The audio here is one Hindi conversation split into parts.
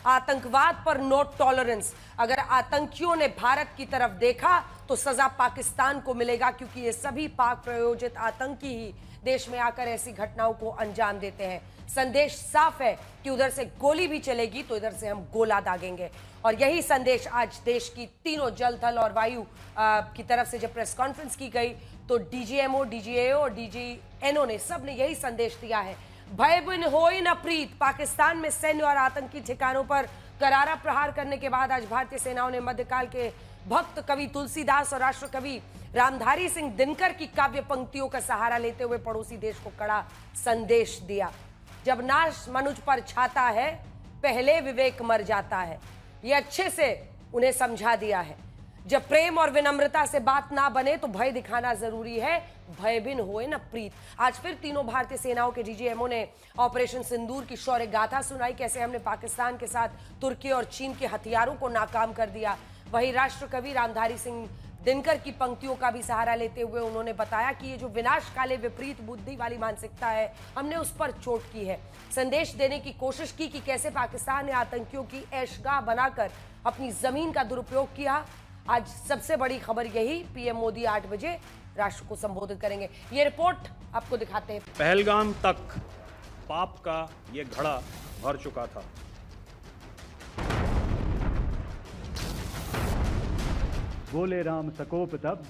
आतंकवाद पर नो टॉलरेंस। अगर आतंकियों ने भारत की तरफ देखा तो सजा पाकिस्तान को मिलेगा, क्योंकि ये सभी पाक प्रायोजित आतंकी ही देश में आकर ऐसी घटनाओं को अंजाम देते हैं। संदेश साफ है कि उधर से गोली भी चलेगी तो इधर से हम गोला दागेंगे। और यही संदेश आज देश की तीनों जल, थल और वायु की तरफ से जब प्रेस कॉन्फ्रेंस की गई तो डीजीएमओ, डीजीएओ और डीजीएनओ ने सबने यही संदेश दिया है। भय बिन होई न प्रीत। पाकिस्तान में सैन्य और आतंकी ठिकानों पर करारा प्रहार करने के बाद आज भारतीय सेनाओं ने मध्यकाल के भक्त कवि तुलसीदास और राष्ट्र कवि रामधारी सिंह दिनकर की काव्य पंक्तियों का सहारा लेते हुए पड़ोसी देश को कड़ा संदेश दिया। जब नाश मनुज पर छाता है, पहले विवेक मर जाता है। ये अच्छे से उन्हें समझा दिया है। जब प्रेम और विनम्रता से बात ना बने तो भय दिखाना जरूरी है। भय बिन होए न प्रीत। आज फिर तीनों भारतीय सेनाओं के डीजीएमओ ने ऑपरेशन सिंदूर की शौर्य गाथा सुनाई। कैसे हमने पाकिस्तान के साथ तुर्की और चीन के हथियारों को नाकाम कर दिया। वहीं राष्ट्र कवि रामधारी सिंह दिनकर की पंक्तियों का भी सहारा लेते हुए उन्होंने बताया कि ये जो विनाशकाले विपरीत बुद्धि वाली मानसिकता है, हमने उस पर चोट की है। संदेश देने की कोशिश की कि कैसे पाकिस्तान ने आतंकियों की ऐशगाह बनाकर अपनी जमीन का दुरुपयोग किया। आज सबसे बड़ी खबर यही, पीएम मोदी 8 बजे राष्ट्र को संबोधित करेंगे। ये रिपोर्ट आपको दिखाते हैं। पहलगाम तक पाप का ये घड़ा भर चुका था। बोले राम सकोप तब,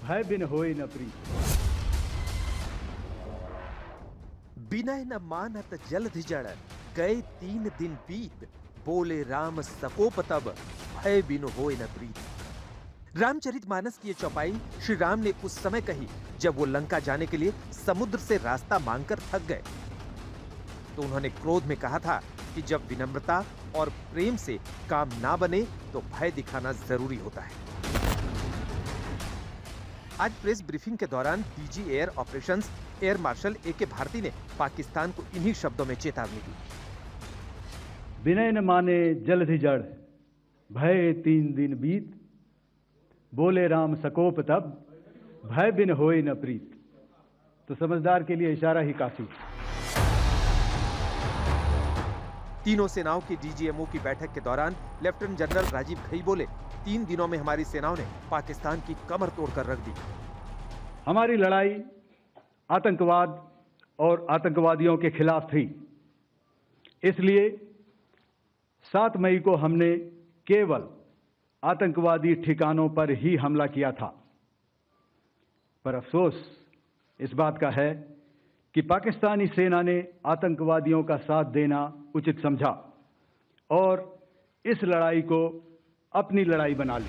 भय बिन होई न प्रीत। बिनय न मानत जलधि जड़, गए 3 दिन बीत। बोले राम सकोप तब, भय बिन होई न प्रीत। रामचरितमानस की ये चौपाई श्री राम ने उस समय कही जब वो लंका जाने के लिए समुद्र से रास्ता मांगकर थक गए। तो उन्होंने क्रोध में कहा था कि जब विनम्रता और प्रेम से काम ना बने तो भय दिखाना जरूरी होता है। आज प्रेस ब्रीफिंग के दौरान DG air operations air marshal A K. Bharti ने पाकिस्तान को इन्हीं शब्दों में चेतावनी दी। बिनय न माने जलधि जड़, भय 3 दिन बीत। बोले राम सकोप तब, भय बिन होई न प्रीत। तो समझदार के लिए इशारा ही काफी। तीनों सेनाओं की डीजीएमओ की बैठक के दौरान लेफ्टिनेंट जनरल राजीव घई बोले, 3 दिनों में हमारी सेनाओं ने पाकिस्तान की कमर तोड़कर रख दी। हमारी लड़ाई आतंकवाद और आतंकवादियों के खिलाफ थी। इसलिए 7 मई को हमने केवल आतंकवादी ठिकानों पर ही हमला किया था। पर अफसोस इस बात का है कि पाकिस्तानी सेना ने आतंकवादियों का साथ देना उचित समझा और इस लड़ाई को अपनी लड़ाई बना ली।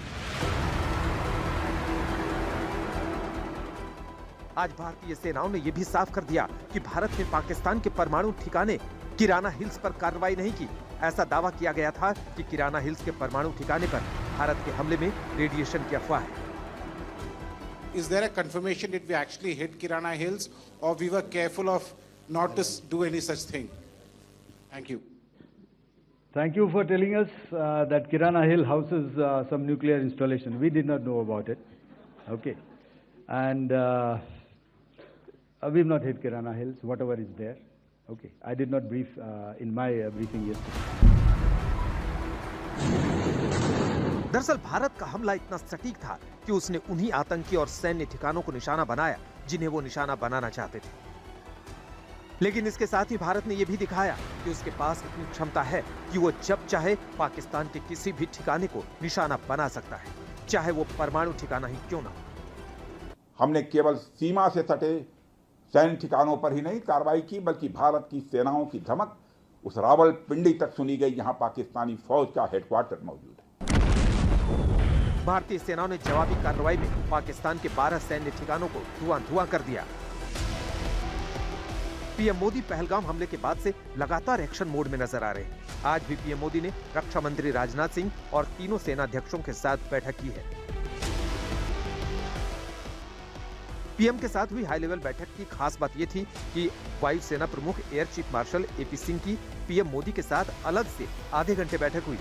आज भारतीय सेनाओं ने यह भी साफ कर दिया कि भारत ने पाकिस्तान के परमाणु ठिकाने किराना हिल्स पर कार्रवाई नहीं की। ऐसा दावा किया गया था कि किराना हिल्स के परमाणु ठिकाने पर भारत के हमले में रेडिएशन की अफवाह है। Is there a confirmation that we actually hit Kirana Hills, or we were careful of not to do any such thing? Thank you. Thank you for telling us that Kirana Hill houses some nuclear installation. We did not know about it. Okay. And we've not hit Kirana Hills, whatever is there. Okay. I did not brief in my briefing yesterday. दरअसल भारत का हमला इतना सटीक था कि उसने उन्हीं आतंकी और सैन्य ठिकानों को निशाना बनाया जिन्हें वो निशाना बनाना चाहते थे। लेकिन इसके साथ ही भारत ने यह भी दिखाया कि उसके पास इतनी क्षमता है कि वो जब चाहे पाकिस्तान के किसी भी ठिकाने को निशाना बना सकता है, चाहे वो परमाणु ठिकाना ही क्यों ना हो। हमने केवल सीमा से सटे सैन्य ठिकानों पर ही नहीं कार्रवाई की, बल्कि भारत की सेनाओं की धमक उस रावलपिंडी तक सुनी गई जहां पाकिस्तानी फौज का हेडक्वार्टर मौजूद है। भारतीय सेनाओं ने जवाबी कार्रवाई में पाकिस्तान के 12 सैन्य ठिकानों को धुआं कर दिया। पीएम मोदी पहलगाम हमले के बाद से लगातार एक्शन मोड में नजर आ रहे हैं। आज भी पीएम मोदी ने रक्षा मंत्री राजनाथ सिंह और तीनों सेनाध्यक्षों के साथ बैठक की है। पीएम के साथ हुई हाई लेवल बैठक की खास बात यह थी कि वायुसेना प्रमुख air chief marshal A P. Singh की पीएम मोदी के साथ अलग से आधे घंटे बैठक हुई।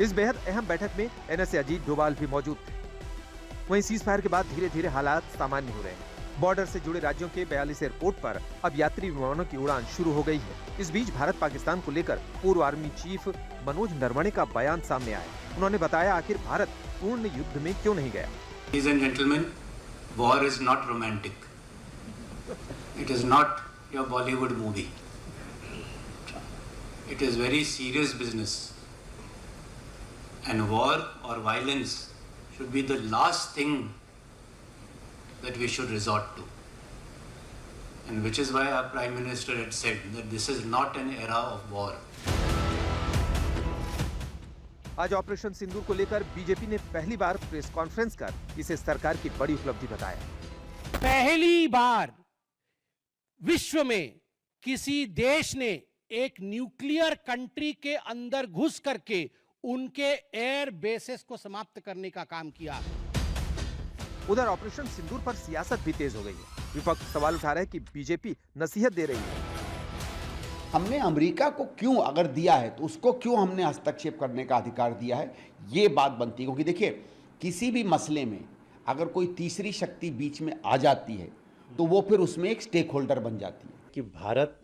इस बेहद अहम बैठक में एनएसए अजीत डोभाल भी मौजूद थे। वहीं सीज फायर के बाद धीरे धीरे हालात सामान्य हो रहे हैं। बॉर्डर से जुड़े राज्यों के 42 एयरपोर्ट पर अब यात्री विमानों की उड़ान शुरू हो गई है। इस बीच भारत पाकिस्तान को लेकर पूर्व आर्मी चीफ मनोज नरवणे का बयान सामने आया। उन्होंने बताया आखिर भारत पूर्ण युद्ध में क्यों नहीं गया। Ladies and gentlemen, war is not romantic. It is not your Bollywood movie. It is very serious business. And war or violence should be the last thing that we should resort to. And which is why our Prime Minister had said that this is not an era of war. आज ऑपरेशन सिंदूर को लेकर बीजेपी ने पहली बार प्रेस कॉन्फ्रेंस कर इसे सरकार की बड़ी उपलब्धि बताया। पहली बार विश्व में किसी देश ने एक न्यूक्लियर कंट्री के अंदर घुस करके उनके एयर बेसेस को समाप्त करने का काम किया। उधर ऑपरेशन सिंदूर पर सियासत भी तेज हो गई है। विपक्ष सवाल उठा रहा है कि बीजेपी नसीहत दे रही है। हमने अमेरिका को क्यों अगर दिया है तो उसको क्यों हमने हस्तक्षेप करने का अधिकार दिया है, ये बात बनती है। क्योंकि देखिए, किसी भी मसले में अगर कोई तीसरी शक्ति बीच में आ जाती है तो वो फिर उसमें एक स्टेक होल्डर बन जाती है। कि भारत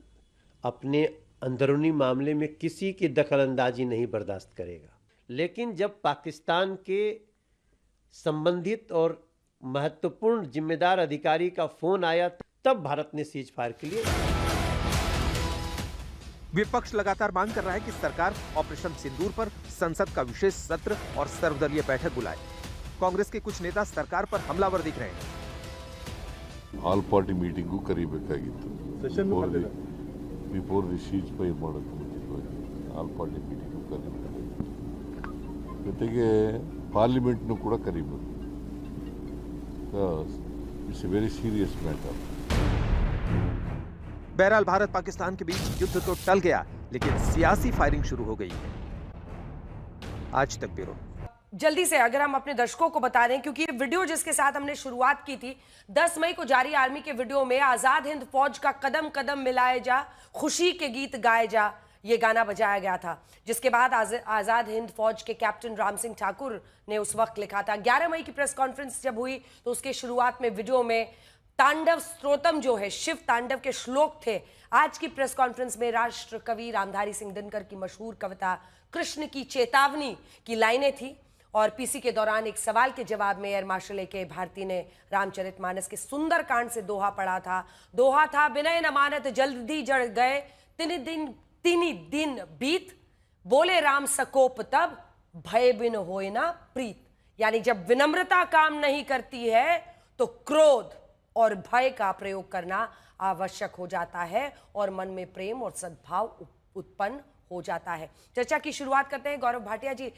अपने अंदरूनी मामले में किसी की दखलंदाजी नहीं बर्दाश्त करेगा, लेकिन जब पाकिस्तान के संबंधित और महत्वपूर्ण जिम्मेदार अधिकारी का फोन आया तब भारत ने सीज फायर के लिए। विपक्ष लगातार मांग कर रहा है कि सरकार ऑपरेशन सिंदूर पर संसद का विशेष सत्र और सर्वदलीय बैठक बुलाए। कांग्रेस के कुछ नेता सरकार पर हमलावर दिख रहे हैं। ಆಲ್ ಪಾರ್ಟಿ ಮೀಟಿಂಗು ಕರಿಬೇಕಾಗಿತ್ತು ಬಿಫೋರ್ ದಿ ಸೀಜ್ ಫೈರ್ ಮಾಡೋಕ್ಕೆ ಮುಂಚಿತವಾಗಿ ಆಲ್ ಪಾರ್ಟಿ ಮೀಟಿಂಗು ಕರಿಬೇಕಾಗಿತ್ತು, ಜೊತೆಗೆ ಪಾರ್ಲಿಮೆಂಟ್ನು ಕೂಡ ಕರಿಬೇಕು। It's A very serious matter. बहरहाल भारत पाकिस्तान के बीच युद्ध तो टल गया, लेकिन सियासी फायरिंग शुरू हो गई है। आज तक ब्यूरो। जल्दी से अगर हम अपने दर्शकों को बता दें, क्योंकि ये वीडियो जिसके साथ हमने शुरुआत की थी 10 मई को जारी आर्मी के वीडियो में आजाद हिंद फौज का कदम कदम मिलाए जा, खुशी के गीत गाए जा, ये गाना बजाया गया था। जिसके बाद आजाद हिंद फौज के कैप्टन राम सिंह ठाकुर ने उस वक्त लिखा था। 11 मई की प्रेस कॉन्फ्रेंस जब हुई तो उसके शुरुआत में वीडियो में तांडव स्तोत्रम जो है, शिव तांडव के श्लोक थे। आज की प्रेस कॉन्फ्रेंस में राष्ट्र कवि रामधारी सिंह दिनकर की मशहूर कविता कृष्ण की चेतावनी की लाइनें थी। और पीसी के दौरान एक सवाल के जवाब में एयर मार्शल ए.के. भारती ने रामचरितमानस के सुंदर कांड से दोहा पढ़ा था। दोहा था, विनय न मानत जल्दी जड़ गए, तिनी दिन बीत, बोले राम सकोप तब, भय बिन होए ना प्रीत। यानी जब विनम्रता काम नहीं करती है तो क्रोध और भय का प्रयोग करना आवश्यक हो जाता है और मन में प्रेम और सद्भाव उत्पन्न हो जाता है। चर्चा की शुरुआत करते हैं। गौरव भाटिया जी,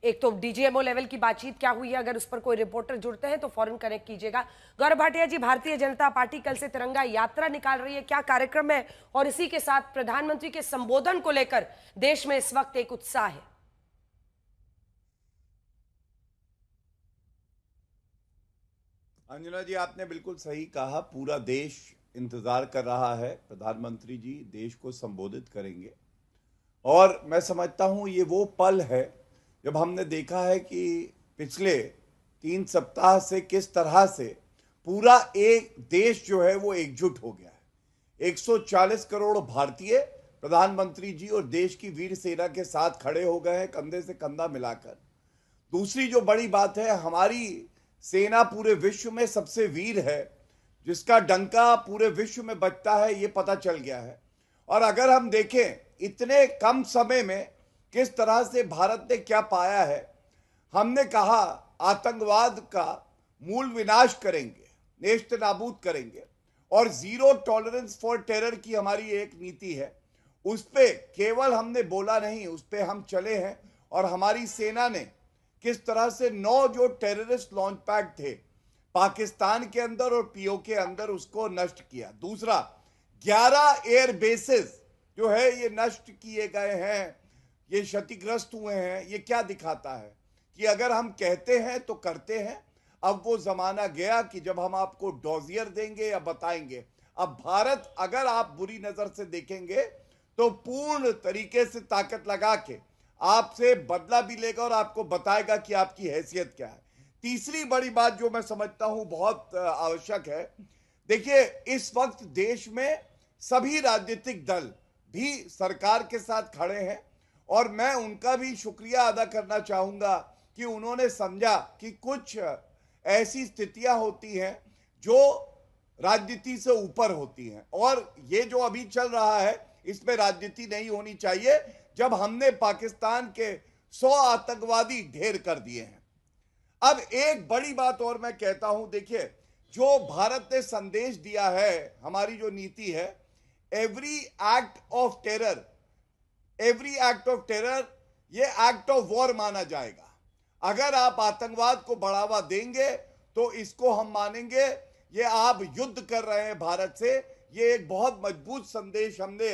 एक तो डीजीएमओ लेवल की बातचीत क्या हुई है, अगर उस पर कोई रिपोर्टर जुड़ते हैं तो फौरन कनेक्ट कीजिएगा। गौरव भाटिया जी, भारतीय जनता पार्टी कल से तिरंगा यात्रा निकाल रही है, क्या कार्यक्रम है? और इसी के साथ प्रधानमंत्री के संबोधन को लेकर देश में इस वक्त एक उत्साह है। अंजना जी, आपने बिल्कुल सही कहा। पूरा देश इंतजार कर रहा है, प्रधानमंत्री जी देश को संबोधित करेंगे। और मैं समझता हूं ये वो पल है जब हमने देखा है कि पिछले 3 सप्ताह से किस तरह से पूरा एक देश जो है वो एकजुट हो गया है। 140 करोड़ भारतीय प्रधानमंत्री जी और देश की वीर सेना के साथ खड़े हो गए हैं, कंधे से कंधा मिलाकर। दूसरी जो बड़ी बात है, हमारी सेना पूरे विश्व में सबसे वीर है, जिसका डंका पूरे विश्व में बजता है, ये पता चल गया है। और अगर हम देखें इतने कम समय में किस तरह से भारत ने क्या पाया है, हमने कहा आतंकवाद का मूल विनाश करेंगे, नेस्त नाबूद करेंगे, और जीरो टॉलरेंस फॉर टेरर की हमारी एक नीति है। उस पे केवल हमने बोला नहीं, उस पे हम चले हैं। और हमारी सेना ने किस तरह से 9 जो टेररिस्ट लॉन्च पैड थे पाकिस्तान के अंदर और पीओ के अंदर, उसको नष्ट किया। दूसरा, 11 एयर बेसेस जो है ये नष्ट किए गए हैं, ये क्षतिग्रस्त हुए हैं। ये क्या दिखाता है कि अगर हम कहते हैं तो करते हैं। अब वो जमाना गया कि जब हम आपको डॉजियर देंगे या बताएंगे। अब भारत, अगर आप बुरी नजर से देखेंगे तो पूर्ण तरीके से ताकत लगा के आपसे बदला भी लेगा और आपको बताएगा कि आपकी हैसियत क्या है। तीसरी बड़ी बात जो मैं समझता हूं बहुत आवश्यक है, देखिए इस वक्त देश में सभी राजनीतिक दल भी सरकार के साथ खड़े हैं और मैं उनका भी शुक्रिया अदा करना चाहूंगा कि उन्होंने समझा कि कुछ ऐसी स्थितियां होती हैं जो राजनीति से ऊपर होती हैं और ये जो अभी चल रहा है इसमें राजनीति नहीं होनी चाहिए। जब हमने पाकिस्तान के 100 आतंकवादी ढेर कर दिए हैं, अब एक बड़ी बात और मैं कहता हूं, देखिए जो भारत ने संदेश दिया है, हमारी जो नीति है, एवरी एक्ट ऑफ टेरर ये एक्ट ऑफ वॉर माना जाएगा। अगर आप आतंकवाद को बढ़ावा देंगे तो इसको हम मानेंगे, ये आप युद्ध कर रहे हैं भारत से। ये एक बहुत मजबूत संदेश हमने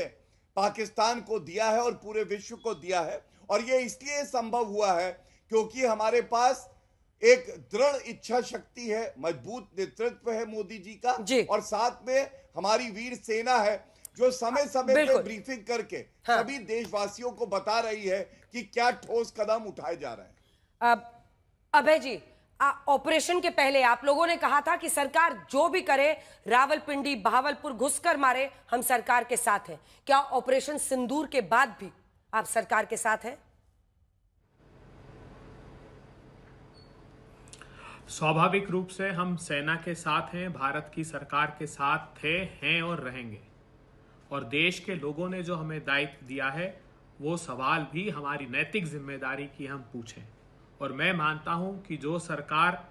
पाकिस्तान को दिया है और पूरे विश्व को दिया है और ये इसलिए संभव हुआ है क्योंकि हमारे पास एक दृढ़ इच्छा शक्ति है, मजबूत नेतृत्व है मोदी जी का और साथ में हमारी वीर सेना है जो समय समय पे ब्रीफिंग करके सभी देशवासियों को बता रही है कि क्या ठोस कदम उठाए जा रहे हैं। अभय जी, ऑपरेशन के पहले आप लोगों ने कहा था कि सरकार जो भी करे, रावलपिंडी बहावलपुर घुसकर मारे, हम सरकार के साथ हैं। क्या ऑपरेशन सिंदूर के बाद भी आप सरकार के साथ हैं? स्वाभाविक रूप से हम सेना के साथ हैं, भारत की सरकार के साथ थे, हैं और रहेंगे। और देश के लोगों ने जो हमें दायित्व दिया है वो सवाल भी हमारी नैतिक जिम्मेदारी की हम पूछें। और मैं मानता हूं कि जो सरकार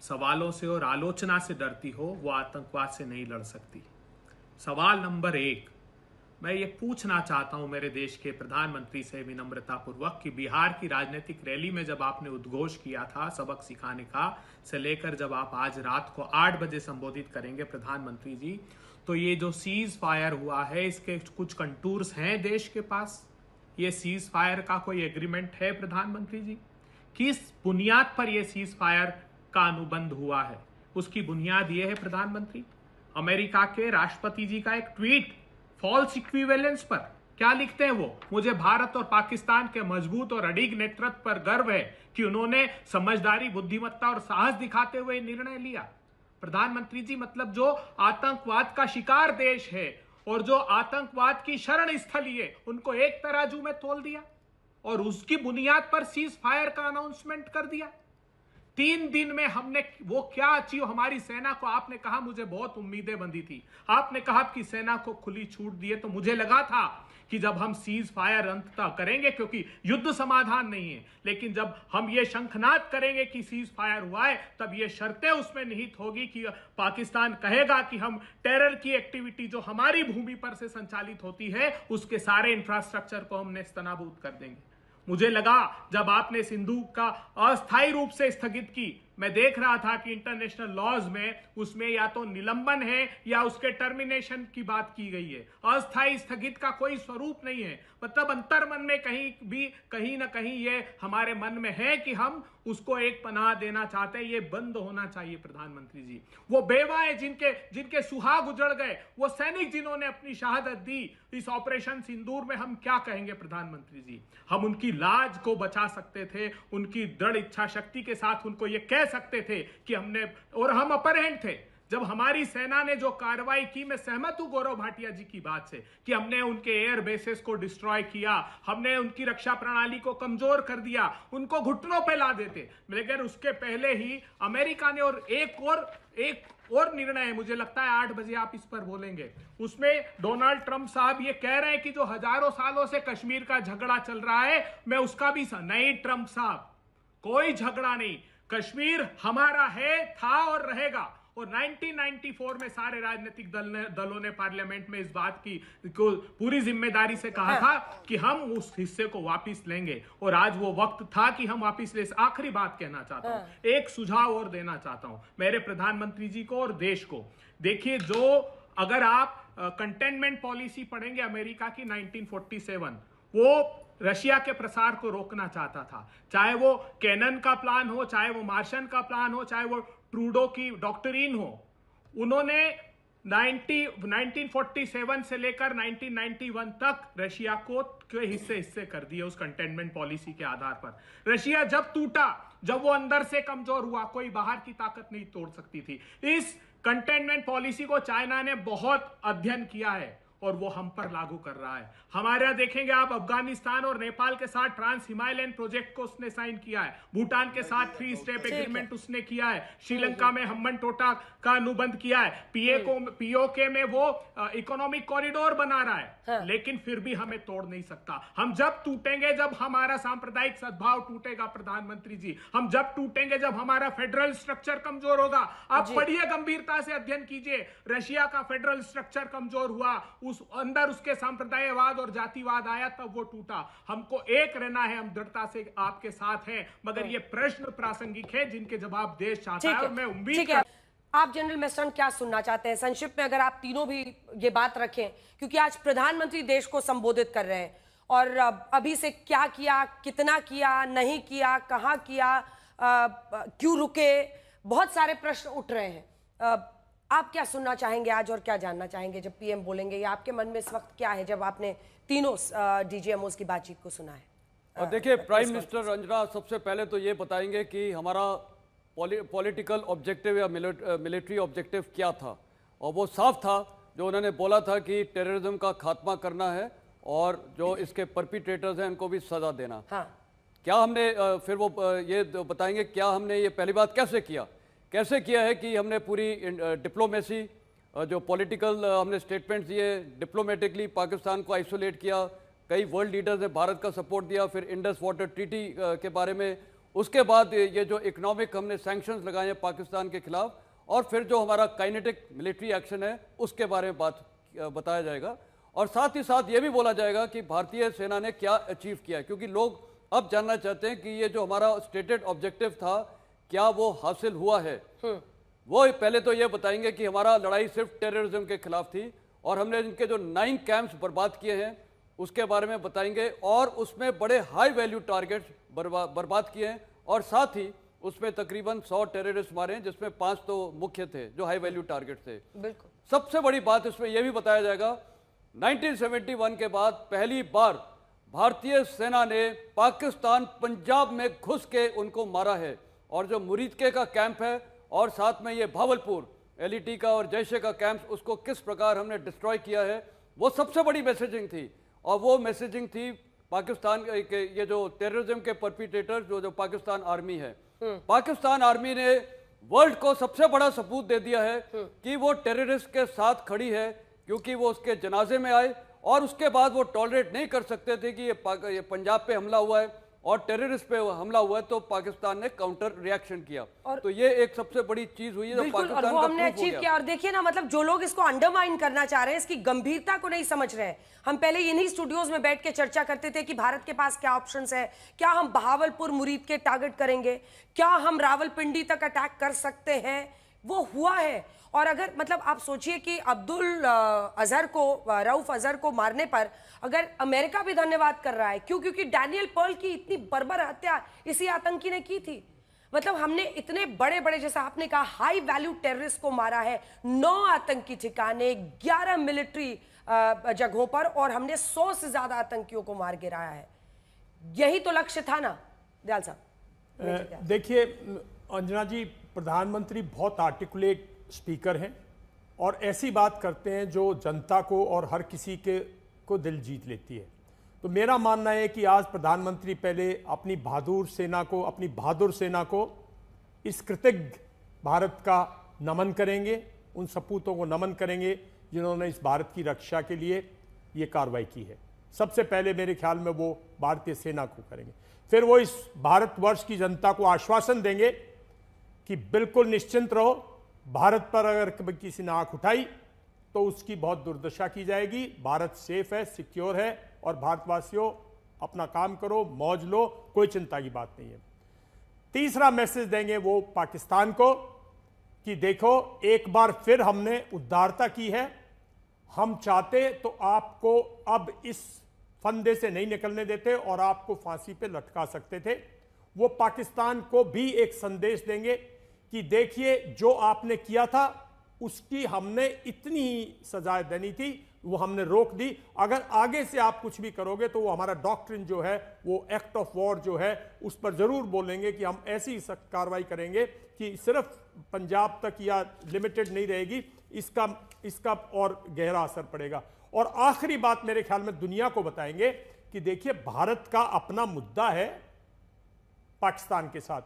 सवालों से और आलोचना से डरती हो वो आतंकवाद से नहीं लड़ सकती। सवाल नंबर 1, मैं ये पूछना चाहता हूं मेरे देश के प्रधानमंत्री से विनम्रता पूर्वक कि बिहार की राजनीतिक रैली में जब आपने उद्घोष किया था सबक सिखाने का, से लेकर जब आप आज रात को 8 बजे संबोधित करेंगे प्रधानमंत्री जी, तो ये जो सीज फायर हुआ है इसके कुछ कंटूर्स हैं देश के पास? ये सीज फायर का कोई एग्रीमेंट है प्रधानमंत्री जी? किस बुनियाद पर यह सीज फायर का अनुबंध हुआ है? उसकी बुनियाद यह है प्रधानमंत्री, अमेरिका के राष्ट्रपति जी का एक ट्वीट फॉल्स इक्विवेलेंस पर। क्या लिखते हैं वो? मुझे भारत और पाकिस्तान के मजबूत और अडिग नेतृत्व पर गर्व है कि उन्होंने समझदारी, बुद्धिमत्ता और साहस दिखाते हुए निर्णय लिया। प्रधानमंत्री जी, मतलब जो आतंकवाद का शिकार देश है और जो आतंकवाद की शरण स्थली है, उनको एक तराजू में तोल दिया और उसकी बुनियाद पर सीज फायर का अनाउंसमेंट कर दिया। 3 दिन में हमने वो क्या अचीव, हमारी सेना को आपने कहा, मुझे बहुत उम्मीदें बंधी थी, आपने कहा कि सेना को खुली छूट दिए, तो मुझे लगा था कि जब हम सीज फायर अंततः करेंगे, क्योंकि युद्ध समाधान नहीं है, लेकिन जब हम ये शंखनाद करेंगे कि सीज फायर हुआ है, तब ये शर्तें उसमें निहित होगी कि पाकिस्तान कहेगा कि हम टेरर की एक्टिविटी जो हमारी भूमि पर से संचालित होती है उसके सारे इंफ्रास्ट्रक्चर को हम नेस्तनाबूद कर देंगे। मुझे लगा जब आपने सिंधु का अस्थायी रूप से स्थगित की, मैं देख रहा था कि इंटरनेशनल लॉज में उसमें या तो निलंबन है या उसके टर्मिनेशन की बात की गई है। अस्थायी स्थगित का कोई स्वरूप नहीं है। मतलब अंतर्मन में कहीं ना कहीं ये हमारे मन में है कि हम उसको एक पनाह देना चाहते हैं। ये बंद होना चाहिए प्रधानमंत्री जी। वो बेवाएं जिनके सुहाग उजड़ गए, वो सैनिक जिन्होंने अपनी शहादत दी इस ऑपरेशन सिंदूर में, हम क्या कहेंगे प्रधानमंत्री जी? हम उनकी लाज को बचा सकते थे, उनकी दृढ़ इच्छा शक्ति के साथ उनको ये कह सकते थे कि हमने, और हम अपरहेंट थे जब हमारी सेना ने जो कार्रवाई की। मैं सहमत हूं गौरव भाटिया जी की बात से कि हमने उनके एयर बेसेस को डिस्ट्रॉय किया, हमने उनकी रक्षा प्रणाली को कमजोर कर दिया, उनको घुटनों पे ला देते। लेकिन उसके पहले ही अमेरिका ने, और एक और निर्णय है, मुझे लगता है 8 बजे आप इस पर बोलेंगे, उसमें डोनाल्ड ट्रंप साहब ये कह रहे हैं कि जो हजारों सालों से कश्मीर का झगड़ा चल रहा है, मैं उसका भी नहीं, ट्रंप साहब कोई झगड़ा नहीं, कश्मीर हमारा है, था और रहेगा। और 1994 में सारे राजनीतिक दलों ने पार्लियामेंट में इस बात की को पूरी जिम्मेदारी से कहा था कि हम उस हिस्से को वापस लेंगे, और आज वो वक्त था कि हम वापस ले। आखिरी बात कहना चाहता हूं, एक सुझाव और देना चाहता हूं मेरे प्रधानमंत्री जी को और देश को। देखिए, अगर आप कंटेनमेंट पॉलिसी पढ़ेंगे अमेरिका की 1947, वो रशिया के प्रसार को रोकना चाहता था। चाहे वो कैनन का प्लान हो, चाहे वो मार्शन का प्लान हो, चाहे वो ट्रूडो की डॉक्ट्रिन हो, उन्होंने 1947 से लेकर 1991 तक रशिया को हिस्से कर दिए उस कंटेनमेंट पॉलिसी के आधार पर। रशिया जब टूटा, जब वो अंदर से कमजोर हुआ, कोई बाहर की ताकत नहीं तोड़ सकती थी। इस कंटेनमेंट पॉलिसी को चाइना ने बहुत अध्ययन किया है और वो हम पर लागू कर रहा है। हमारे यहाँ देखेंगे आप, अफगानिस्तान और नेपाल के साथ ट्रांस हिमालयन प्रोजेक्ट को उसने साइन किया है, भूटान के साथ 3 स्टेप एग्रीमेंट उसने किया है, श्रीलंका में हम्बन टोटा का अनुबंध किया है, पीओके में वो इकोनॉमिक कॉरिडोर बना रहा है। हाँ। लेकिन फिर भी हमें तोड़ नहीं सकता। हम जब टूटेंगे, जब हमारा सांप्रदायिक सद्भाव टूटेगा प्रधानमंत्री जी, हम जब टूटेंगे, जब हमारा फेडरल स्ट्रक्चर कमजोर होगा। आप पढ़िए, गंभीरता से अध्ययन कीजिए, रशिया का फेडरल स्ट्रक्चर कमजोर हुआ, उस अंदर उसके सांप्रदायवाद और जातिवाद आया, तब वो टूटा। हमको एक रहना है, हम दृढ़ता से आपके साथ हैं, मगर ये प्रश्न प्रासंगिक है जिनके जवाब देश चाहता है। और मैं उम्मीद आप जनरल मेस्टर्न क्या सुनना चाहते हैं संक्षिप्त में, अगर आप तीनों भी ये बात रखें, क्योंकि आज प्रधानमंत्री देश को संबोधित कर रहे हैं और अभी से क्या किया, कितना किया, नहीं किया, कहां किया, क्यों रुके, बहुत सारे प्रश्न उठ रहे हैं। आप क्या सुनना चाहेंगे आज और क्या जानना चाहेंगे जब पीएम बोलेंगे, या आपके मन में इस वक्त क्या है जब आपने तीनों डीजीएमओस की बातचीत को सुना है? और देखिए, प्राइम मिनिस्टर रंजना सबसे पहले तो ये बताएंगे कि हमारा पॉलिटिकल ऑब्जेक्टिव या मिलिट्री ऑब्जेक्टिव क्या था, और वो साफ था जो उन्होंने बोला था कि टेररिज्म का खात्मा करना है और जो इसके परपिट्रेटर्स हैं उनको भी सजा देना। हाँ। क्या हमने फिर वो ये बताएंगे क्या हमने ये पहली बात कैसे किया है कि हमने पूरी डिप्लोमेसी जो पॉलिटिकल हमने स्टेटमेंट्स दिए, डिप्लोमेटिकली पाकिस्तान को आइसोलेट किया, कई वर्ल्ड लीडर्स ने भारत का सपोर्ट दिया, फिर इंडस वाटर ट्रीटी के बारे में, उसके बाद ये जो इकोनॉमिक हमने सैंक्शंस लगाए हैं पाकिस्तान के खिलाफ, और फिर जो हमारा काइनेटिक मिलिट्री एक्शन है उसके बारे में बताया जाएगा। और साथ ही साथ ये भी बोला जाएगा कि भारतीय सेना ने क्या अचीव किया, क्योंकि लोग अब जानना चाहते हैं कि ये जो हमारा स्टेटेड ऑब्जेक्टिव था क्या वो हासिल हुआ है। वो पहले तो ये बताएंगे कि हमारा लड़ाई सिर्फ टेररिज्म के खिलाफ थी और हमने इनके जो 9 कैंप्स बर्बाद किए हैं उसके बारे में बताएंगे, और उसमें बड़े हाई वैल्यू टारगेट्स बर्बाद किए हैं, और साथ ही उसमें तकरीबन 100 टेररिस्ट मारे हैं, जिसमें 5 तो मुख्य थे जो हाई वैल्यू टारगेट थे। बिल्कुल। सबसे बड़ी बात इसमें यह भी बताया जाएगा, 1971 के बाद पहली बार भारतीय सेना ने पाकिस्तान पंजाब में घुस के उनको मारा है, और जो मुरीदके का कैंप है और साथ में ये भावलपुर एलईटी का और जैशे का कैंप, उसको किस प्रकार हमने डिस्ट्रॉय किया है, वो सबसे बड़ी मैसेजिंग थी। और वो मैसेजिंग थी पाकिस्तान के ये जो टेररिज्म के परपिट्रेटर जो पाकिस्तान आर्मी है, पाकिस्तान आर्मी ने वर्ल्ड को सबसे बड़ा सबूत दे दिया है कि वो टेररिस्ट के साथ खड़ी है, क्योंकि वो उसके जनाजे में आए और उसके बाद वो टॉलरेट नहीं कर सकते थे कि ये पंजाब पे हमला हुआ है और टेररिस्ट पे हमला हुआ है, तो पाकिस्तान ने काउंटर रिएक्शन किया। तो ये एक सबसे बड़ी चीज हुई है पाकिस्तान और वो हमने अचीव किया। और देखिए ना, मतलब जो लोग इसको अंडरमाइन करना चाह रहे हैं, इसकी गंभीरता को नहीं समझ रहे हैं। हम पहले इन्हीं स्टूडियोज में बैठ के चर्चा करते थे कि भारत के पास क्या ऑप्शंस है, क्या हम बहावलपुर मुरीद के टारगेट करेंगे, क्या हम रावलपिंडी तक अटैक कर सकते हैं, वो हुआ है। और अगर मतलब आप सोचिए कि अब्दुल अजहर को, रऊफ अजहर को मारने पर अगर अमेरिका भी धन्यवाद कर रहा है, क्यों? क्योंकि डैनियल पर्ल की इतनी बर्बर हत्या इसी आतंकी ने की थी। मतलब हमने इतने बड़े बड़े, जैसा आपने कहा, हाई वैल्यू टेररिस्ट को मारा है, 9 आतंकी ठिकाने, 11 मिलिट्री जगहों पर, और हमने 100 से ज्यादा आतंकियों को मार गिराया है। यही तो लक्ष्य था ना दयाल साहब? देखिए अंजना जी, प्रधानमंत्री बहुत आर्टिकुलेट स्पीकर हैं और ऐसी बात करते हैं जो जनता को और हर किसी को दिल जीत लेती है। तो मेरा मानना है कि आज प्रधानमंत्री पहले अपनी बहादुर सेना को इस कृतज्ञ भारत का नमन करेंगे, उन सपूतों को नमन करेंगे जिन्होंने इस भारत की रक्षा के लिए ये कार्रवाई की है। सबसे पहले मेरे ख्याल में वो भारतीय सेना को करेंगे, फिर वो इस भारतवर्ष की जनता को आश्वासन देंगे कि बिल्कुल निश्चिंत रहो, भारत पर अगर कभी किसी ने आंख उठाई तो उसकी बहुत दुर्दशा की जाएगी। भारत सेफ है, सिक्योर है, और भारतवासियों अपना काम करो, मौज लो, कोई चिंता की बात नहीं है। तीसरा मैसेज देंगे वो पाकिस्तान को कि देखो, एक बार फिर हमने उदारता की है, हम चाहते तो आपको अब इस फंदे से नहीं निकलने देते और आपको फांसी पे लटका सकते थे। वो पाकिस्तान को भी एक संदेश देंगे कि देखिए, जो आपने किया था उसकी हमने इतनी ही सजा देनी थी, वो हमने रोक दी। अगर आगे से आप कुछ भी करोगे तो वो हमारा डॉक्ट्रिन जो है, वो एक्ट ऑफ वॉर जो है, उस पर जरूर बोलेंगे कि हम ऐसी कार्रवाई करेंगे कि सिर्फ पंजाब तक या लिमिटेड नहीं रहेगी, इसका और गहरा असर पड़ेगा। और आखिरी बात मेरे ख्याल में दुनिया को बताएंगे कि देखिए, भारत का अपना मुद्दा है पाकिस्तान के साथ।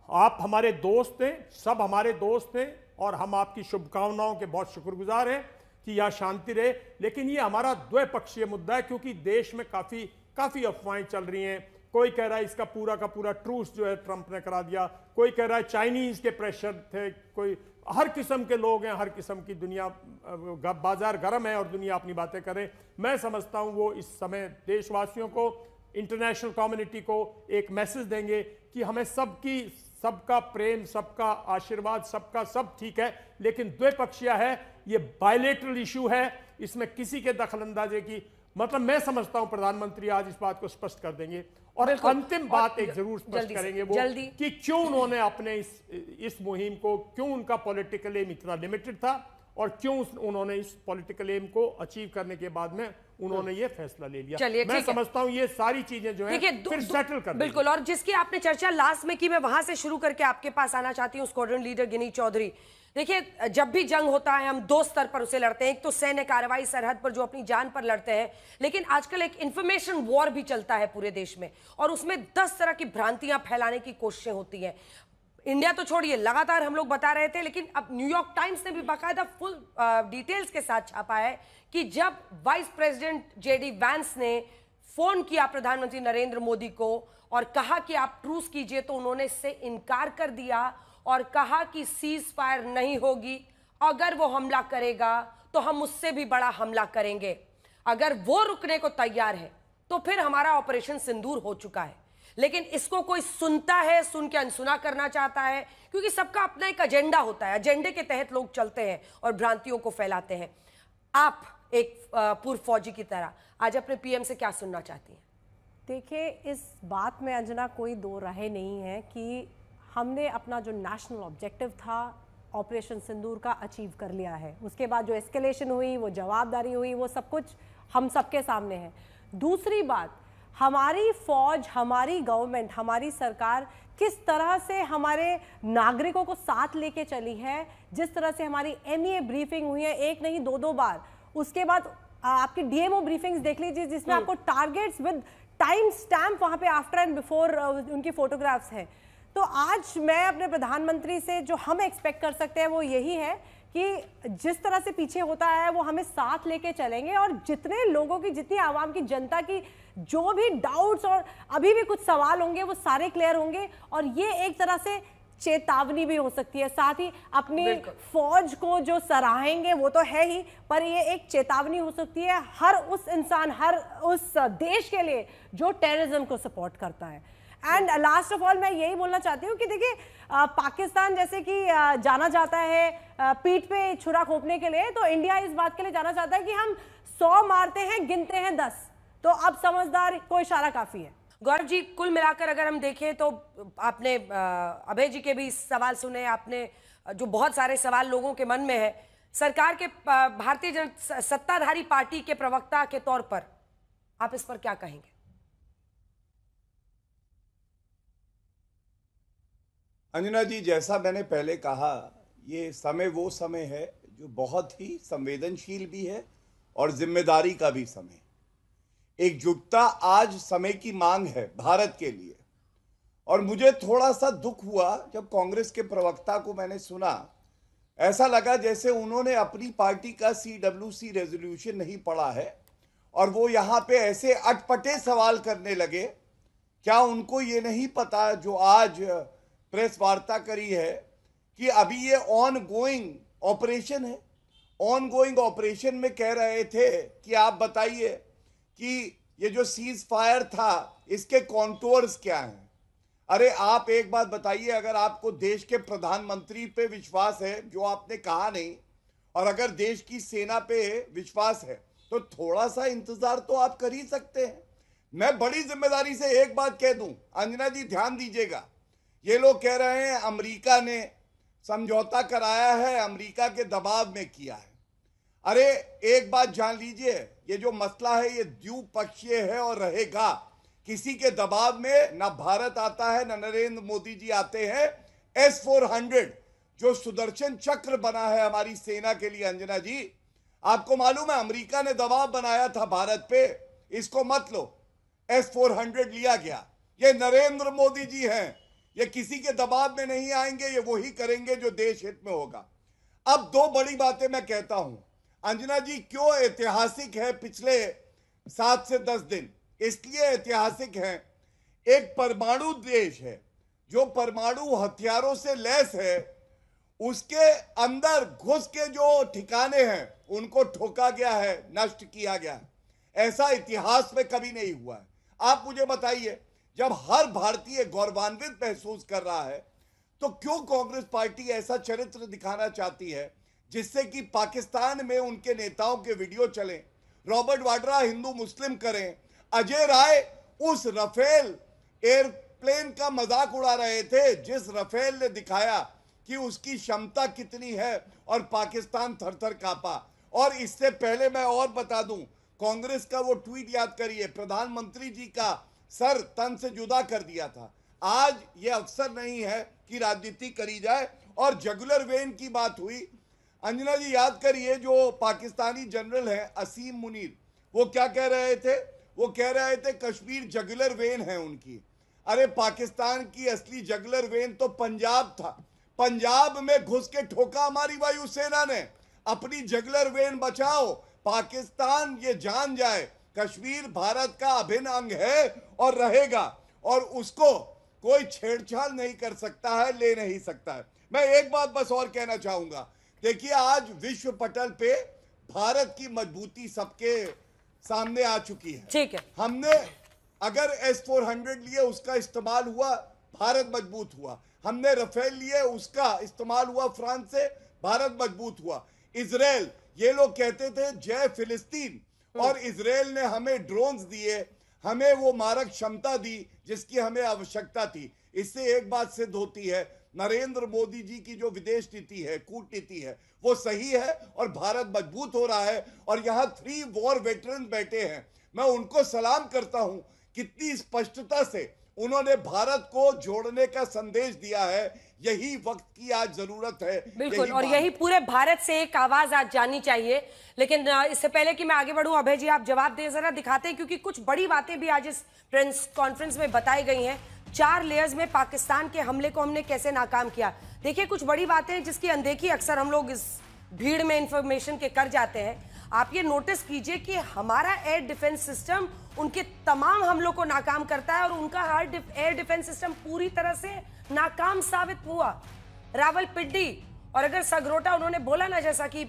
आप हमारे दोस्त हैं, सब हमारे दोस्त हैं, और हम आपकी शुभकामनाओं के बहुत शुक्रगुजार हैं कि यह शांति रहे। लेकिन ये हमारा द्विपक्षीय मुद्दा है, क्योंकि देश में काफी अफवाहें चल रही हैं। कोई कह रहा है इसका पूरा का पूरा ट्रूस जो है ट्रंप ने करा दिया, कोई कह रहा है चाइनीज के प्रेशर थे, कोई हर किस्म के लोग हैं, हर किस्म की दुनिया, बाजार गर्म है और दुनिया अपनी बातें करे। मैं समझता हूं वो इस समय देशवासियों को, इंटरनेशनल कम्युनिटी को एक मैसेज देंगे कि हमें सबका प्रेम, सबका आशीर्वाद, सबका सब ठीक है, लेकिन द्विपक्षीय है, ये बायलेटरल इशू है, इसमें किसी के दखलंदाजी की, मतलब मैं समझता हूं प्रधानमंत्री आज इस बात को स्पष्ट कर देंगे। और अंतिम बात एक जरूर स्पष्ट करेंगे वो कि क्यों उन्होंने अपने इस मुहिम को, क्यों उनका पॉलिटिकल एम इतना लिमिटेड था, और क्यों उन्होंने इस पॉलिटिकल एम को अचीव करने के बाद में उन्होंने ये फैसला ले लिया। मैं समझता हूं ये सारी चीजें जो है फिर सेटल कर बिल्कुल। और जिसकी आपने चर्चा लास्ट में की, मैं वहां से शुरू करके आपके पास आना चाहती हूं, स्क्वाड्रन लीडर गिनी चौधरी। देखिए, जब भी जंग होता है हम दो स्तर पर उसे लड़ते हैं। एक तो सैन्य कार्रवाई सरहद पर जो अपनी जान पर लड़ते हैं, लेकिन आजकल एक इंफॉर्मेशन वॉर भी चलता है पूरे देश में, और उसमें 10 तरह की भ्रांतियां फैलाने की कोशिशें होती हैं। इंडिया तो छोड़िए, लगातार हम लोग बता रहे थे, लेकिन अब न्यूयॉर्क टाइम्स ने भी बाकायदा फुल डिटेल्स के साथ छापा है कि जब वाइस प्रेसिडेंट जेडी वैंस ने फोन किया प्रधानमंत्री नरेंद्र मोदी को और कहा कि आप ट्रूस कीजिए, तो उन्होंने इससे इनकार कर दिया और कहा कि सीज फायर नहीं होगी, अगर वो हमला करेगा तो हम उससे भी बड़ा हमला करेंगे। अगर वो रुकने को तैयार है तो फिर हमारा ऑपरेशन सिंदूर हो चुका है। लेकिन इसको कोई सुनता है, सुन के अनसुना करना चाहता है, क्योंकि सबका अपना एक एजेंडा होता है, एजेंडे के तहत लोग चलते हैं और भ्रांतियों को फैलाते हैं। आप एक पूर्व फौजी की तरह आज अपने पीएम से क्या सुनना चाहती हैं? देखिए, इस बात में अंजना कोई दो राहें नहीं है कि हमने अपना जो नेशनल ऑब्जेक्टिव था ऑपरेशन सिंदूर का अचीव कर लिया है। उसके बाद जो एस्केलेशन हुई, वो जवाबदारी हुई, वो सब कुछ हम सबके सामने है। दूसरी बात, हमारी फौज, हमारी गवर्नमेंट, हमारी सरकार किस तरह से हमारे नागरिकों को साथ लेके चली है, जिस तरह से हमारी एमईए ब्रीफिंग हुई है, एक नहीं दो बार। उसके बाद आपकी डीएमओ ब्रीफिंग्स देख लीजिए, जिसमें आपको टारगेट्स विद टाइम स्टैम्प वहां पे आफ्टर एंड बिफोर उनकी फोटोग्राफ्स हैं। तो आज मैं अपने प्रधानमंत्री से जो हम एक्सपेक्ट कर सकते हैं वो यही है कि जिस तरह से पीछे होता है वो हमें साथ लेके चलेंगे, और जितने लोगों की, जितनी आवाम की, जनता की जो भी डाउट्स और अभी भी कुछ सवाल होंगे वो सारे क्लियर होंगे। और ये एक तरह से चेतावनी भी हो सकती है, साथ ही अपनी फौज को जो सराहेंगे वो तो है ही, पर ये एक चेतावनी हो सकती है हर उस इंसान, हर उस देश के लिए जो टेररिज्म को सपोर्ट करता है। एंड लास्ट ऑफ ऑल मैं यही बोलना चाहती हूँ कि देखिए, पाकिस्तान जैसे कि जाना जाता है पीठ पे छुरा खोपने के लिए, तो इंडिया इस बात के लिए जाना चाहता है कि हम 100 मारते हैं, गिनते हैं 10। तो अब समझदार को इशारा काफी है। गौरव जी, कुल मिलाकर अगर हम देखें तो आपने अभय जी के भी सवाल सुने, आपने जो बहुत सारे सवाल लोगों के मन में है, सरकार के भारतीय सत्ताधारी पार्टी के प्रवक्ता के तौर पर आप इस पर क्या कहेंगे? अंजना जी, जैसा मैंने पहले कहा, ये समय वो समय है जो बहुत ही संवेदनशील भी है और जिम्मेदारी का भी समय। एकजुटता आज समय की मांग है भारत के लिए। और मुझे थोड़ा सा दुख हुआ जब कांग्रेस के प्रवक्ता को मैंने सुना, ऐसा लगा जैसे उन्होंने अपनी पार्टी का CWC रेजोल्यूशन नहीं पढ़ा है और वो यहाँ पे ऐसे अटपटे सवाल करने लगे। क्या उनको ये नहीं पता जो आज प्रेस वार्ता करी है कि अभी ये ऑन गोइंग ऑपरेशन है? ऑन गोइंग ऑपरेशन में कह रहे थे कि आप बताइए कि ये जो सीज फायर था इसके कॉन्टोर्स क्या हैं। अरे आप एक बात बताइए, अगर आपको देश के प्रधानमंत्री पे विश्वास है, जो आपने कहा नहीं, और अगर देश की सेना पे विश्वास है, तो थोड़ा सा इंतजार तो आप कर ही सकते हैं। मैं बड़ी जिम्मेदारी से एक बात कह दूं, अंजना जी ध्यान दीजिएगा, ये लोग कह रहे हैं अमेरिका ने समझौता कराया है, अमेरिका के दबाव में किया है। अरे एक बात जान लीजिए, ये जो मसला है ये द्विपक्षीय है और रहेगा। किसी के दबाव में ना भारत आता है ना नरेंद्र मोदी जी आते हैं। S-400 जो सुदर्शन चक्र बना है हमारी सेना के लिए, अंजना जी आपको मालूम है अमेरिका ने दबाव बनाया था भारत पे, इसको मत लो। S-400 लिया गया। ये नरेंद्र मोदी जी हैं, ये किसी के दबाव में नहीं आएंगे, ये वही करेंगे जो देश हित में होगा। अब दो बड़ी बातें मैं कहता हूं अंजना जी, क्यों ऐतिहासिक है पिछले 7 से 10 दिन? इसलिए ऐतिहासिक है, एक परमाणु देश है जो परमाणु हथियारों से लैस है, उसके अंदर घुस के जो ठिकाने हैं उनको ठोका गया है, नष्ट किया गया है। ऐसा इतिहास में कभी नहीं हुआ है। आप मुझे बताइए, जब हर भारतीय गौरवान्वित महसूस कर रहा है तो क्यों कांग्रेस पार्टी ऐसा चरित्र दिखाना चाहती है जिससे कि पाकिस्तान में उनके नेताओं के वीडियो चलें, रॉबर्ट वाड्रा हिंदू मुस्लिम करें, अजय राय उस रफेल एयरप्लेन का मजाक उड़ा रहे थे जिस रफेल ने दिखाया कि उसकी क्षमता कितनी है और पाकिस्तान थर-थर कांपा। और इससे पहले मैं और बता दूं, कांग्रेस का वो ट्वीट याद करिए, प्रधानमंत्री जी का सर तन से जुदा कर दिया था। आज ये अवसर नहीं है कि राजनीति करी जाए। और जुगुलर वेन की बात हुई, अंजना जी याद करिए, जो पाकिस्तानी जनरल है असीम मुनीर, वो क्या कह रहे थे? वो कह रहे थे कश्मीर जुगुलर वेन है उनकी। अरे पाकिस्तान की असली जुगुलर वेन तो पंजाब था। पंजाब में घुस के ठोका हमारी वायुसेना ने। अपनी जुगुलर वेन बचाओ, पाकिस्तान ये जान जाए कश्मीर भारत का अभिन्न अंग है और रहेगा, और उसको कोई छेड़छाड़ नहीं कर सकता है, ले नहीं सकता है। मैं एक बात बस और कहना चाहूंगा, देखिए आज विश्व पटल पे भारत की मजबूती सबके सामने आ चुकी है। ठीक है, हमने अगर S-400 लिए, उसका इस्तेमाल हुआ, भारत मजबूत हुआ। हमने रफेल लिए, उसका इस्तेमाल हुआ फ्रांस से, भारत मजबूत हुआ। इजराइल, ये लोग कहते थे जय फिलिस्तीन, और इजराइल ने हमें ड्रोन्स दिए, हमें वो मारक क्षमता दी जिसकी हमें आवश्यकता थी। इससे एक बात सिद्ध होती है, नरेंद्र मोदी जी की जो विदेश नीति है, कूटनीति है, वो सही है और भारत मजबूत हो रहा है। और यहाँ 3 वॉर वेटरन बैठे हैं, मैं उनको सलाम करता हूं, कितनी स्पष्टता से उन्होंने भारत को जोड़ने का संदेश दिया है। यही वक्त की आज जरूरत है। बिल्कुल, और यही पूरे भारत से एक आवाज आज जानी चाहिए। लेकिन इससे पहले कि मैं आगे बढ़ूं, अभय जी आप जवाब दें, जरा दिखाते हैं, क्योंकि कुछ बड़ी बातें भी आज इस प्रेस कॉन्फ्रेंस में बताई गई हैं। 4 लेयर्स में पाकिस्तान के हमले को हमने कैसे नाकाम किया। देखिए कुछ बड़ी बातें जिसकी अनदेखी अक्सर हम लोग इस भीड़ में इंफॉर्मेशन के कर जाते हैं। आप ये नोटिस कीजिए कि हमारा एयर डिफेंस सिस्टम उनके तमाम हमलों को नाकाम करता है और उनका एयर डिफेंस सिस्टम पूरी तरह से नाकाम साबित हुआ। रावलपिंडी, और अगर सगरोटा उन्होंने बोला ना, जैसा कि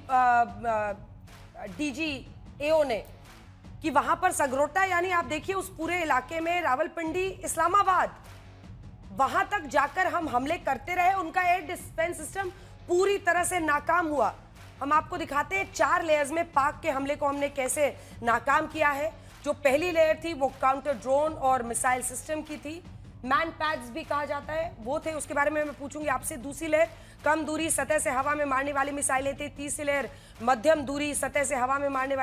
DGAO ने, कि वहां पर सगरोटा, यानी आप देखिए उस पूरे इलाके में रावलपिंडी, इस्लामाबाद, वहां तक जाकर हम हमले करते रहे, उनका एयर डिफेंस सिस्टम पूरी तरह से नाकाम हुआ। हम आपको दिखाते हैं 4 लेयर्स में पाक के हमले को हमने कैसे नाकाम किया है। जो पहली लेयर थी वो काउंटर ड्रोन और मिसाइल सिस्टम की थी, मैन पैड्स भी कहा जाता है, वो थे, उसके बारे में मैं पूछूंगी आपसे। दूसरी लेयर कम दूरी सतह से हवा में मारने वाली मिसाइलें थी। तीसरी लेयर मध्यम दूरी सतह से हवा में मारने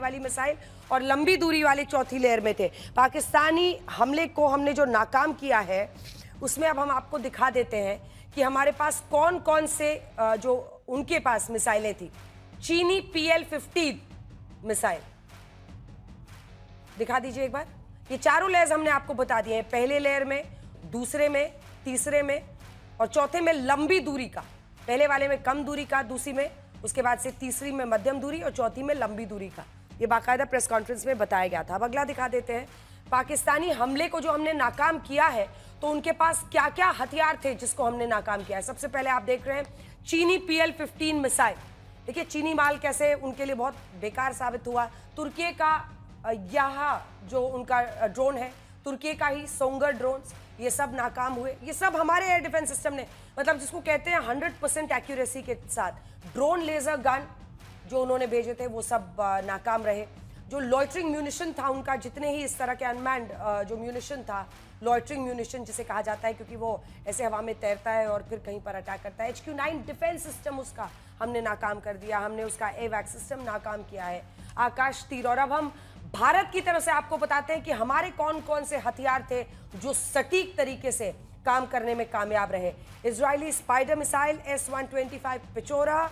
वाली मिसाइल, और लंबी दूरी वाली चौथी लेयर में थे। पाकिस्तानी हमले को हमने जो नाकाम किया है उसमें अब हम आपको दिखा देते हैं कि हमारे पास कौन कौन से जो उनके पास मिसाइलें थी। चीनी PL-15 मिसाइल दिखा दीजिए एक बार। ये चारों लेयर्स हमने आपको बता दिए हैं, पहले लेयर में, दूसरे में, तीसरे में और चौथे में लंबी दूरी का। पहले वाले में कम दूरी का, दूसरी में, उसके बाद से तीसरी में मध्यम दूरी और चौथी में लंबी दूरी का। ये बाकायदा प्रेस कॉन्फ्रेंस में बताया गया था। अब अगला दिखा देते हैं, पाकिस्तानी हमले को जो हमने नाकाम किया है तो उनके पास क्या क्या हथियार थे जिसको हमने नाकाम किया है। सबसे पहले आप देख रहे हैं चीनी PL-15 मिसाइल। देखिए चीनी माल कैसे उनके लिए बहुत बेकार साबित हुआ। तुर्की का यह जो उनका ड्रोन है, तुर्की का ही सोंगर ड्रोन्स, ये सब नाकाम हुए। ये सब हमारे एयर डिफेंस सिस्टम ने, मतलब जिसको कहते हैं 100% एक्यूरेसी के साथ ड्रोन लेजर गन जो उन्होंने भेजे थे वो सब नाकाम रहे। जो लॉइटरिंग म्यूनिशन था उनका, जितने ही इस तरह के अनमैन्ड जो म्यूनिशन था, लॉइटरिंग म्यूनिशन जिसे कहा जाता है क्योंकि वो ऐसे हवा में तैरता है और फिर कहीं पर अटैक करता है, HQ-9 डिफेंस सिस्टम उसका हमने नाकाम कर दिया, हमने उसका एवैक सिस्टम नाकाम किया है, आकाश तीर। और अब हम भारत की तरफ से आपको बताते हैं कि हमारे कौन कौन से हथियार थे जो सटीक तरीके से काम करने में कामयाब रहे। Israeli spider missile, S-125 पिचोरा,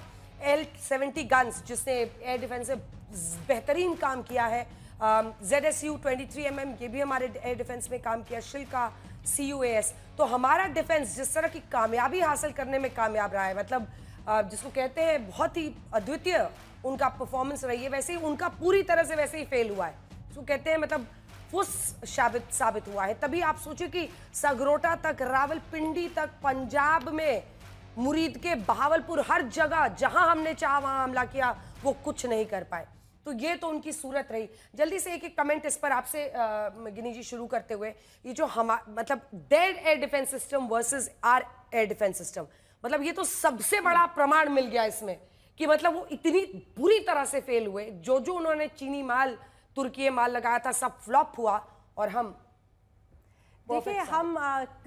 L-70 guns जिसने एयर डिफेंस से बेहतरीन काम किया है, ZSU-23mm ये भी हमारे एयर डिफेंस में काम किया, शिल्का, CUAS। तो हमारा डिफेंस जिस तरह की कामयाबी हासिल करने में कामयाब रहा है, मतलब जिसको कहते हैं बहुत ही अद्वितीय उनका परफॉर्मेंस रही है, वैसे ही उनका पूरी तरह से वैसे ही फेल हुआ है, जिसको कहते हैं मतलब फुस साबित हुआ है। तभी आप सोचिए कि सगरोटा तक, रावलपिंडी तक, पंजाब में, मुरीद के बहावलपुर, हर जगह जहां हमने चाहा वहां हमला किया, वो कुछ नहीं कर पाए। तो ये तो उनकी सूरत रही। जल्दी से एक कमेंट इस पर आपसे गिनी जी शुरू करते हुए, ये जो मतलब their air defence system versus our air defence system, मतलब ये तो सबसे बड़ा प्रमाण मिल गया इसमें कि मतलब वो इतनी बुरी तरह से फेल हुए। जो उन्होंने चीनी माल, तुर्की माल लगाया था, सब फ्लॉप हुआ। और हम देखिए, हम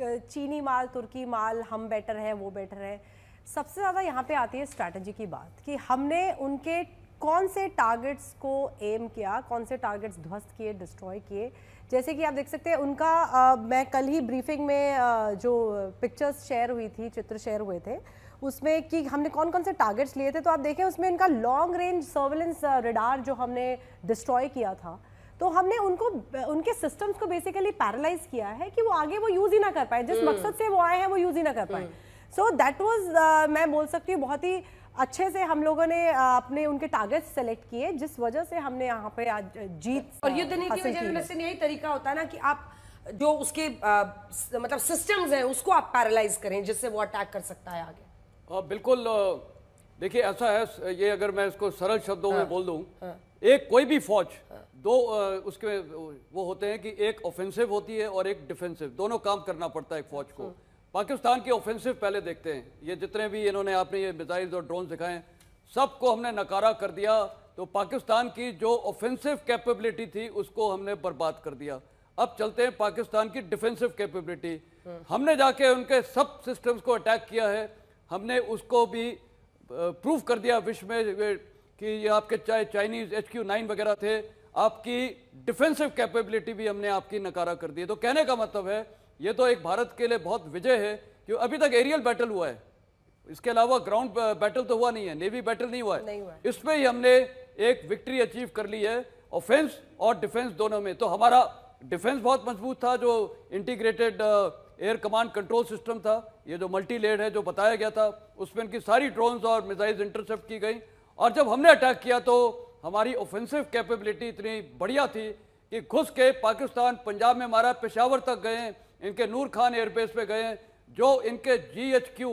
चीनी माल, तुर्की माल, हम बेटर है, वो बेटर है। सबसे ज़्यादा यहाँ पे आती है स्ट्रैटेजी की बात कि हमने उनके कौन से टारगेट्स को एम किया, कौन से टारगेट्स ध्वस्त किए, डिस्ट्रॉय किए। जैसे कि आप देख सकते हैं उनका मैं कल ही ब्रीफिंग में जो पिक्चर्स शेयर हुई थी, चित्र शेयर हुए थे, उसमें कि हमने कौन कौन से टारगेट्स लिए थे, तो आप देखें उसमें इनका लॉन्ग रेंज सर्वेलेंस रडार जो हमने डिस्ट्रॉय किया था, तो हमने उनके सिस्टम्स को बेसिकली पैरालाइज किया है कि वो आगे वो यूज़ ही ना कर पाए, जिस मकसद से वो आए हैं वो यूज़ ही ना कर पाए। सो दैट वाज, मैं बोल सकती हूँ, बहुत ही अच्छे से हम लोगों ने अपने उनके टारगेट्स सेलेक्ट किए, जिस वजह से हमने यहाँ पे आज जीत। और युद्ध नीति में जनरल यही तरीका होता है ना कि आप जो उसके मतलब सिस्टम्स हैं उसको आप पैरालाइज करें जिससे वो अटैक कर सकता है आगे। बिल्कुल। देखिए ऐसा है, ये अगर मैं इसको सरल शब्दों में बोल दूं, एक कोई भी फौज दो उसके वो होते हैं कि एक ऑफेंसिव होती है और एक डिफेंसिव, दोनों काम करना पड़ता है एक फौज को। पाकिस्तान की ऑफेंसिव पहले देखते हैं। ये जितने भी इन्होंने आपने ये मिसाइल्स और ड्रोन दिखाए, सबको हमने नकारा कर दिया। तो पाकिस्तान की जो ऑफेंसिव कैपेबिलिटी थी उसको हमने बर्बाद कर दिया। अब चलते हैं पाकिस्तान की डिफेंसिव कैपेबिलिटी। हमने जाके उनके सब सिस्टम्स को अटैक किया है, हमने उसको भी प्रूव कर दिया विश्व में कि ये आपके चाहे चाइनीज HQ-9 वगैरह थे, आपकी डिफेंसिव कैपेबिलिटी भी हमने आपकी नकारा कर दी। तो कहने का मतलब है ये तो एक भारत के लिए बहुत विजय है कि अभी तक एरियल बैटल हुआ है, इसके अलावा ग्राउंड बैटल तो हुआ नहीं है, नेवी बैटल नहीं हुआ है। इसमें ही हमने एक विक्ट्री अचीव कर ली है, ऑफेंस और डिफेंस दोनों में। तो हमारा डिफेंस बहुत मजबूत था, जो integrated air command control system था, ये जो मल्टी लेड है जो बताया गया था, उसमें इनकी सारी ड्रोन्स और मिसाइल्स इंटरसेप्ट की गई। और जब हमने अटैक किया तो हमारी ऑफेंसिव कैपेबिलिटी इतनी बढ़िया थी कि घुस के पाकिस्तान पंजाब में मारा, पेशावर तक गए, इनके नूर खान एयरबेस पे गए जो इनके GHQ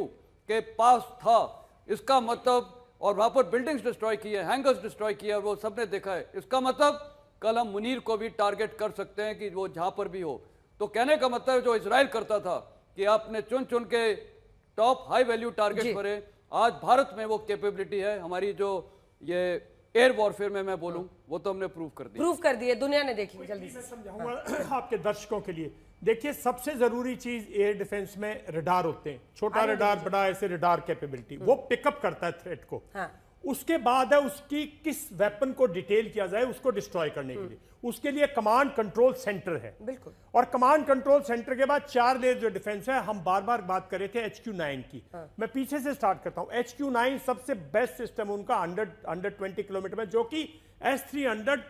के पास था। इसका मतलब, और वहाँ पर बिल्डिंग्स डिस्ट्रॉय की है, हैंगर्स डिस्ट्रॉय किया, वो सबने देखा है। इसका मतलब कल हम मुनीर को भी टारगेट कर सकते हैं कि वो जहाँ पर भी हो। तो कहने का मतलब जो इजराइल करता था कि आपने चुन चुन के टॉप हाई वैल्यू टारगेट भरे, आज भारत में वो कैपेबिलिटी है। हमारी जो ये एयर वॉरफेयर में मैं बोलूं, वो तो हमने प्रूव कर दी है, दुनिया ने देख ली। जल्दी से समझाऊंगा आपके दर्शकों के लिए। देखिए, सबसे जरूरी चीज एयर डिफेंस में रडार होते हैं, छोटा रडार, बड़ा, ऐसे रडार कैपेबिलिटी, वो पिकअप करता है थ्रेट को। उसके बाद है उसकी किस वेपन को डिटेल किया जाए उसको डिस्ट्रॉय करने के लिए, उसके लिए कमांड कंट्रोल सेंटर है। बिल्कुल। और कमांड कंट्रोल सेंटर के बाद 4 लेयर जो डिफेंस है, हम बार बार बात कर रहे थे HQ-9 की। मैं पीछे से स्टार्ट करता हूं। HQ-9 सबसे बेस्ट सिस्टम उनका अंडर 20 किलोमीटर में, जो कि S-300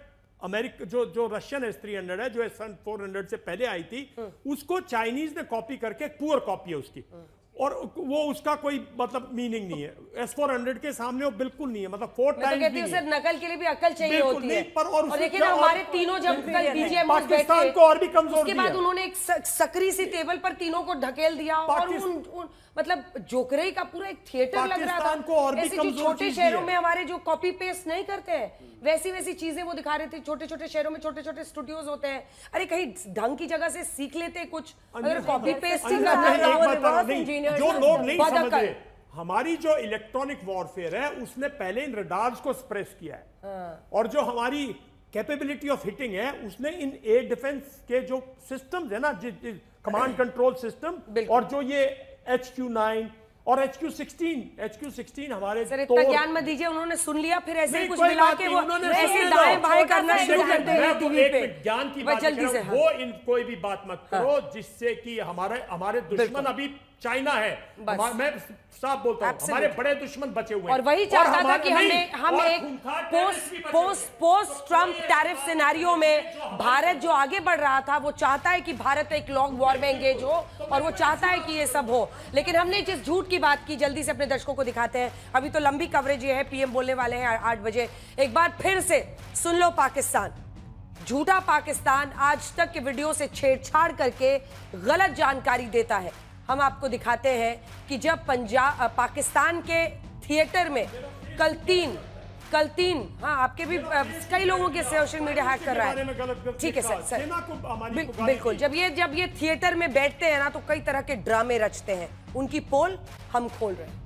अमेरिका जो रशियन S-300 है, जो S-400 से पहले आई थी, उसको चाइनीज ने कॉपी करके, पुअर कॉपी है उसकी, और वो उसका कोई मतलब मीनिंग नहीं है। S-400 के सामने वो बिल्कुल नहीं है, मतलब 4 टाइम्स भी नहीं है। नकल के लिए भी अकल चाहिए होती है। और देखिए ना, हमारे तीनों जब कल BGM में पाकिस्तान को और भी कमजोर उसके बाद उन्होंने एक सकरी सी टेबल पर तीनों को ढकेल दिया, और मतलब जोकरई का पूरा एक थिएटर लग रहा था। ऐसे जो छोटे शहरों में हमारे जो कॉपी पेस्ट नहीं करते हैं, वैसी चीजें वो दिखा रहे थे। छोटे छोटे शहरों में छोटे छोटे स्टूडियोज होते हैं, अरे कहीं ढंग की जगह से सीख लेते कुछ, अगर कॉपी पेस्ट ही करना है। जो लोग नहीं समझ रहे, हमारी जो इलेक्ट्रॉनिक वॉरफेयर है उसने पहले इन रडार्स को सप्रेस किया है। और जो हमारी कैपेबिलिटी ऑफ हिटिंग है, उसने इन एयर डिफेंस के जो सिस्टम्स है ना, कमांड कंट्रोल सिस्टम, और जो ये HQ9 और HQ16 हमारे सर इतना ज्ञान मत दीजिए, उन्होंने सुन लिया फिर ऐसे ही कुछ मिला के वो ऐसे दाएं बाएं करना शुरू करते हैं टीवी पे। ज्ञान की बात जल्दी से वो इन कोई भी बात मत करो जिससे कि हमारे दुश्मन अभी चाइना है, मैं साफ बोलता हूं, हमारे बड़े दुश्मन बचे हुए हैं। और वही चाहता था कि हम एक पोस्ट ट्रम्प टैरिफ सिनेरियो में भारत जो आगे बढ़ रहा था, वो चाहता है कि भारत एक लॉन्ग वॉर में एंगेज हो, और वो चाहता है कि ये सब हो। लेकिन हमने जिस झूठ की बात की, जल्दी से अपने दर्शकों को दिखाते हैं, अभी तो लंबी कवरेज ये है, पीएम बोलने वाले हैं 8 बजे। एक बार फिर से सुन लो पाकिस्तान, झूठा पाकिस्तान आज तक के वीडियो से छेड़छाड़ करके गलत जानकारी देता है। हम आपको दिखाते हैं कि जब पाकिस्तान के थिएटर में कल तीन हाँ, आपके भी कई लोगों के सोशल मीडिया हैक कर रहा है, ठीक है सर बिल्कुल, जब ये थिएटर में बैठते हैं ना, तो कई तरह के ड्रामे रचते हैं, उनकी पोल हम खोल रहे हैं।